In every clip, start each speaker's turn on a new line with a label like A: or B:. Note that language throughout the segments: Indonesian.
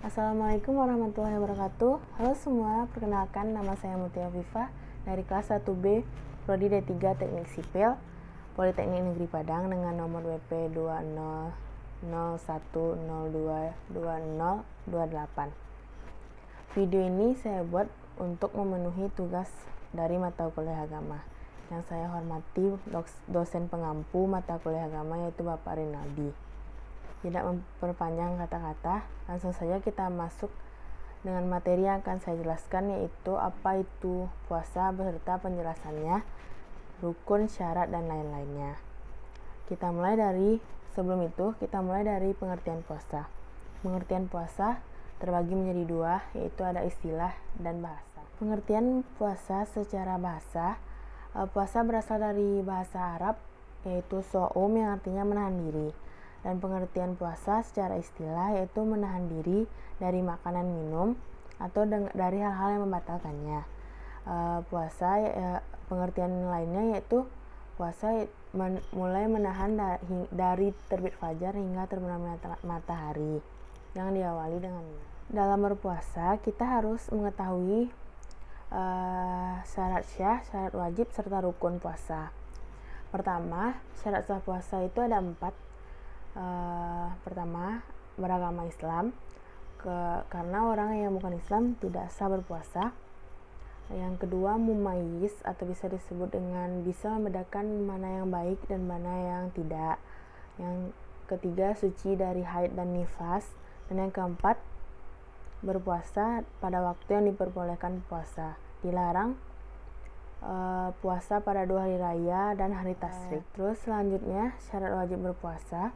A: Assalamualaikum warahmatullahi wabarakatuh. Halo semua, perkenalkan nama saya Mutia Viva dari kelas 1B Prodi D3 Teknik Sipil Politeknik Negeri Padang dengan nomor WP 2001022028. Video ini saya buat untuk memenuhi tugas dari mata kuliah agama. Yang saya hormati dosen pengampu mata kuliah agama yaitu Bapak Rinaldi. Tidak memperpanjang kata-kata, langsung saja kita masuk dengan materi yang akan saya jelaskan, yaitu apa itu puasa beserta penjelasannya, rukun, syarat, dan lain-lainnya. Kita mulai dari pengertian puasa. Pengertian puasa terbagi menjadi dua, yaitu ada istilah dan bahasa. Pengertian puasa secara bahasa, puasa berasal dari bahasa Arab, yaitu so'um yang artinya menahan diri. Dan pengertian puasa secara istilah yaitu menahan diri dari makanan minum atau dari hal-hal yang membatalkannya. Pengertian lainnya yaitu puasa mulai menahan dari terbit fajar hingga terbenamnya matahari yang diawali dengan dalam berpuasa kita harus mengetahui syarat syah, syarat wajib, serta rukun puasa. Pertama, syarat sah puasa itu ada 4. Pertama, beragama Islam, karena orang yang bukan Islam tidak sah berpuasa. Yang kedua, mumayyiz atau bisa disebut dengan bisa membedakan mana yang baik dan mana yang tidak. Yang ketiga, suci dari haid dan nifas. Dan yang keempat, berpuasa pada waktu yang diperbolehkan puasa. Dilarang puasa pada 2 hari raya dan hari tasyrik. Terus selanjutnya, syarat wajib berpuasa.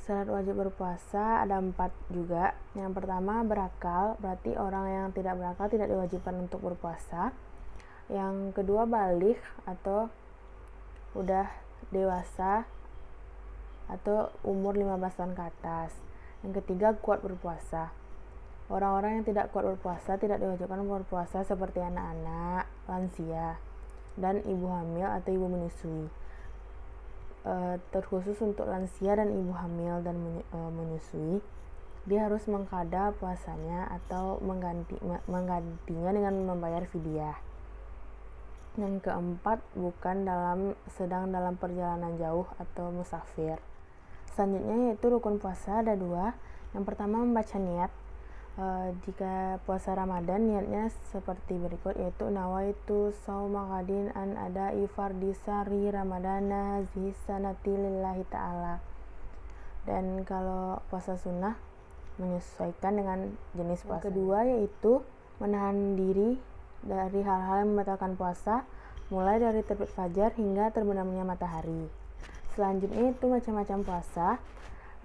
A: Syarat wajib berpuasa ada 4 juga. Yang pertama, berakal, berarti orang yang tidak berakal tidak diwajibkan untuk berpuasa. Yang kedua, baligh atau udah dewasa atau umur 15 tahun ke atas. Yang ketiga, kuat berpuasa. Orang-orang yang tidak kuat berpuasa tidak diwajibkan berpuasa seperti anak-anak, lansia, dan ibu hamil atau ibu menyusui. Terkhusus untuk lansia dan ibu hamil dan menyusui, dia harus mengqada puasanya atau menggantinya dengan membayar fidyah. Yang keempat, bukan sedang dalam perjalanan jauh atau musafir. Selanjutnya yaitu rukun puasa ada 2. Yang pertama, membaca niat. Jika puasa Ramadan, niatnya seperti berikut, yaitu nawaitu shauma ghadin an ada'i fardhi syahri ramadana hadhihi sanati lillahi ta'ala. Dan kalau puasa sunnah menyesuaikan dengan jenis puasa. Yang kedua yaitu menahan diri dari hal-hal yang membatalkan puasa, mulai dari terbit fajar hingga terbenamnya matahari. Selanjutnya itu macam-macam puasa.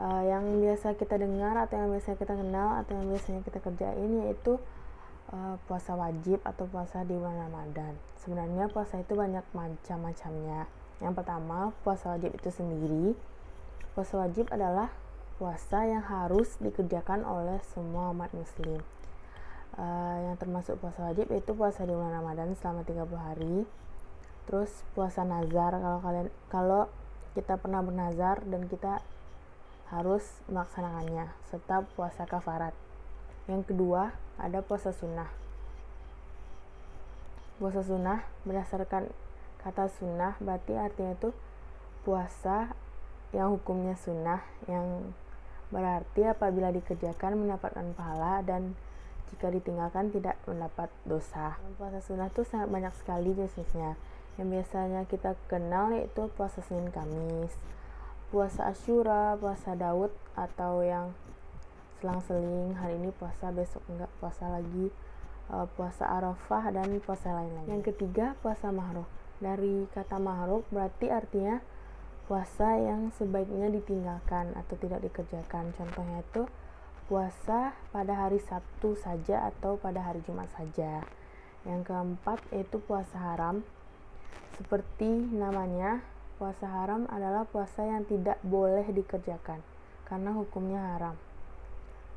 A: Yang biasa kita dengar atau yang biasa kita kenal atau yang biasanya kita kerjain yaitu puasa wajib atau puasa di bulan Ramadan. Sebenarnya puasa itu banyak macam-macamnya. Yang pertama, puasa wajib itu sendiri. Puasa wajib adalah puasa yang harus dikerjakan oleh semua umat muslim. Yang termasuk puasa wajib yaitu puasa di bulan Ramadan selama 30 hari. Terus puasa nazar, kalau kita pernah bernazar dan kita harus melaksanakannya, serta puasa kafarat. Yang kedua, ada puasa sunnah. Puasa sunnah berdasarkan kata sunnah berarti artinya itu puasa yang hukumnya sunnah, yang berarti apabila dikerjakan mendapatkan pahala dan jika ditinggalkan tidak mendapat dosa. Puasa sunnah itu sangat banyak sekali jenisnya. Yang biasanya kita kenal yaitu puasa Senin Kamis, puasa Asyura, puasa Daud atau yang selang-seling, hari ini puasa, besok enggak puasa lagi, puasa Arafah dan puasa lain-lain. Yang ketiga, puasa Mahruk. Dari kata Mahruk berarti artinya puasa yang sebaiknya ditinggalkan atau tidak dikerjakan. Contohnya itu puasa pada hari Sabtu saja atau pada hari Jumat saja. Yang keempat yaitu puasa haram. Seperti namanya, puasa haram adalah puasa yang tidak boleh dikerjakan karena hukumnya haram.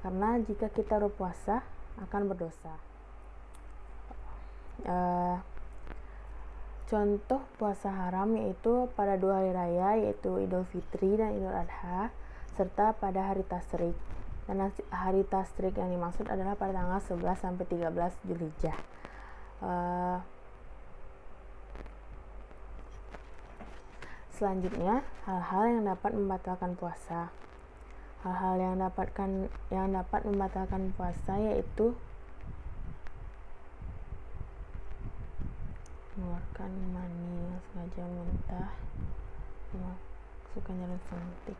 A: Karena jika kita berpuasa akan berdosa. Contoh puasa haram yaitu pada 2 hari raya yaitu Idul Fitri dan Idul Adha, serta pada hari tasyrik. Dan hari tasrik yang dimaksud adalah pada tanggal 11 sampai 13 Zulhijjah. Selanjutnya, hal-hal yang dapat membatalkan puasa. Hal-hal yang dapat membatalkan puasa yaitu mengeluarkan mani yang sengaja muntah, memasukkan jarum suntik.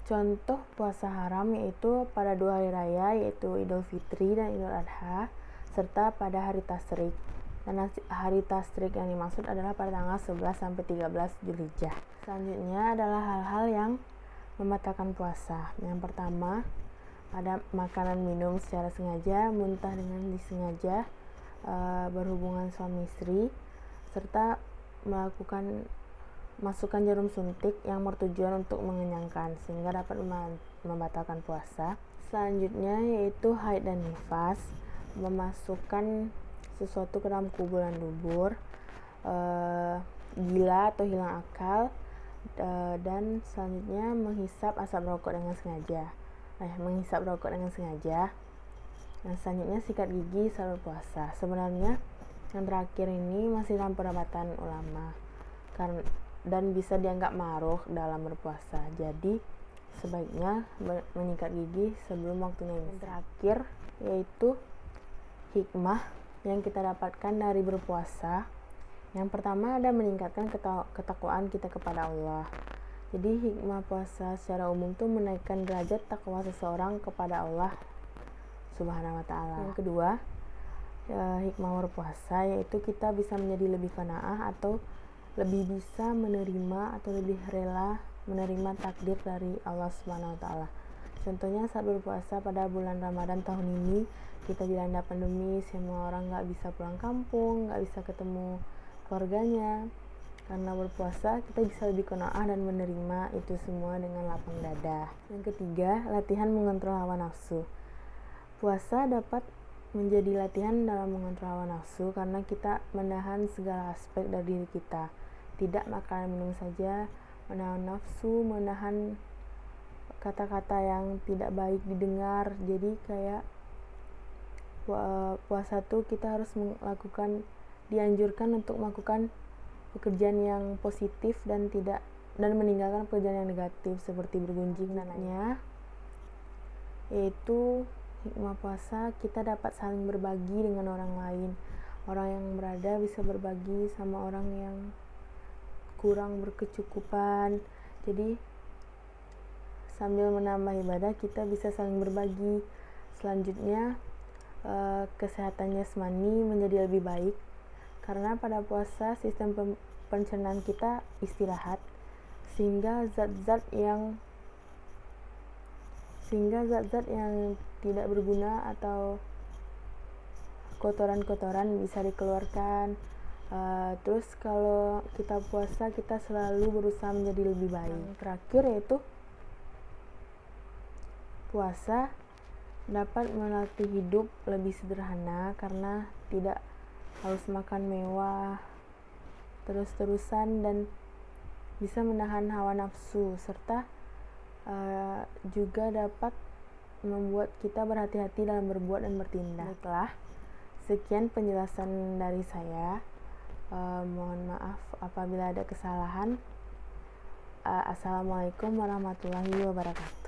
A: Contoh puasa haram yaitu pada 2 hari raya, yaitu Idul Fitri dan Idul Adha, serta pada hari tasrik. Dan hari tasrik yang dimaksud adalah pada tanggal 11 sampai 13 Zulhijjah. Selanjutnya adalah hal-hal yang membatalkan puasa. Yang pertama, ada makanan minum secara sengaja, muntah dengan disengaja, berhubungan suami istri, serta masukkan jarum suntik yang bertujuan untuk mengenyangkan sehingga dapat membatalkan puasa. Selanjutnya yaitu haid dan nifas, memasukkan sesuatu ke dalam kuburan dubur, gila atau hilang akal, dan selanjutnya menghisap asap rokok dengan sengaja. Dan selanjutnya sikat gigi saat berpuasa. Sebenarnya yang terakhir ini masih dalam perdebatan ulama dan bisa dianggap makruh dalam berpuasa. Jadi sebaiknya menyikat gigi sebelum waktunya. Yang terakhir yaitu hikmah yang kita dapatkan dari berpuasa. Yang pertama ada meningkatkan ketakwaan kita kepada Allah. Jadi hikmah puasa secara umum tuh menaikkan derajat takwa seseorang kepada Allah Subhanahu wa ta'ala. Yang kedua, hikmah berpuasa yaitu kita bisa menjadi lebih qanaah atau lebih bisa menerima atau lebih rela menerima takdir dari Allah Subhanahu wa ta'ala. Contohnya saat berpuasa pada bulan Ramadan tahun ini, kita dilanda pandemi, semua orang gak bisa pulang kampung, gak bisa ketemu keluarganya. Karena berpuasa, kita bisa lebih qanaah dan menerima itu semua dengan lapang dada. Yang ketiga, latihan mengontrol hawa nafsu. Puasa dapat menjadi latihan dalam mengontrol hawa nafsu karena kita menahan segala aspek dari diri kita. Tidak makan minum saja, menahan nafsu, menahan kata-kata yang tidak baik didengar. Jadi kayak puasa tuh kita harus dianjurkan untuk melakukan pekerjaan yang positif dan meninggalkan pekerjaan yang negatif seperti bergunjing dan lainnya. Yaitu hikmah puasa, kita dapat saling berbagi dengan orang lain. Orang yang berada bisa berbagi sama orang yang kurang berkecukupan. Jadi sambil menambah ibadah kita bisa saling berbagi. Selanjutnya kesehatan jasmani menjadi lebih baik karena pada puasa sistem pencernaan kita istirahat sehingga zat-zat yang tidak berguna atau kotoran-kotoran bisa dikeluarkan. Terus kalau kita puasa kita selalu berusaha menjadi lebih baik. Yang terakhir yaitu puasa dapat melatih hidup lebih sederhana karena tidak harus makan mewah terus-terusan dan bisa menahan hawa nafsu serta juga dapat membuat kita berhati-hati dalam berbuat dan bertindak. Baiklah, sekian penjelasan dari saya. Mohon maaf apabila ada kesalahan. Assalamualaikum warahmatullahi wabarakatuh.